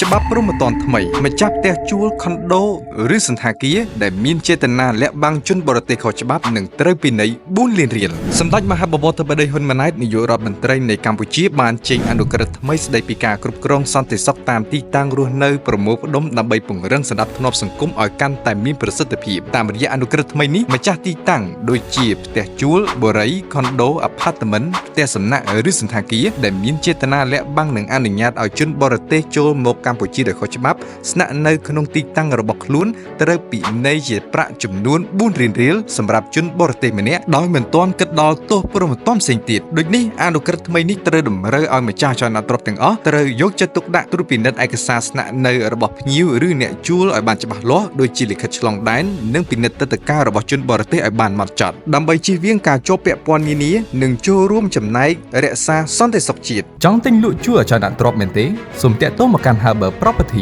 ច្បាប់ព្រហ្មទណ្ឌថ្មីម្ចាស់ផ្ទះជួលខុនដូឬសន្តាគារដែលមានចេតនាលាក់បាំងជនបរទេសខុសច្បាប់នឹងត្រូវពិន័យ4លានរៀលសម្ដេចមហាបវរធិបតីហ៊ុនម៉ាណែតនាយករដ្ឋមន្ត្រីនៃកម្ពុជាបានចេញអនុក្រឹត្យថ្មីស្តីពីការគ្រប់គ្រងសន្តិសុខតាមទីតាំងរស់នៅប្រមូលផ្ដុំដើម្បីពង្រឹងសណ្ដាប់ធ្នាប់សង្គមឲ្យកាន់តែមានប្រសិទ្ធភាពតាមរយៈអនុក្រឹត្យថ្មីនេះម្ចាស់ទីតាំងដូចជាផ្ទះជួលបរិយាខុនដូអាផាតមិនផ្ទះសំណាក់ឬសន្តាគារដែលមានចេតនាលាក់បាំងនិងអនុញ្ញាតឲ្យជនបរទេសចូលមកកម្ពុជាដោយខុសច្បាប់ស្នាក់នៅក្នុងទីតាំងរបស់ខ្លួនត្រូវពិន័យជាប្រាក់ចំនួន4រៀលរៀលសម្រាប់ជនបរទេសម្នាក់ដោយមិនទាន់គិតដល់ទោសព្រហ្មទណ្ឌផ្សេងទៀតដូចនេះអនុក្រឹត្យថ្មីនេះត្រូវតម្រូវឲ្យម្ចាស់ចលនាទ្រព្យទាំងអស់ត្រូវយកចិត្តទុកដាក់ត្រួតពិនិត្យឯកសារស្នាក់នៅរបស់ភ្ញៀវឬអ្នកជួលឲ្យបានច្បាស់លាស់ដូចជាលិខិតឆ្លងដែននិងពិនិត្យទិដ្ឋាការរបស់ជនបរទេសឲ្យបានហ្មត់ចត់ដើម្បីជៀសវាងការជាប់ពាក់ព័ន្ធនានានិងចូលរួមចំណែករក្សាសន្តិសុខជាតិចង់ទិញលក់ជួលអចលនទ្រព្យមែនទេសូមតាក់ទងមកកាន់ Harbour Property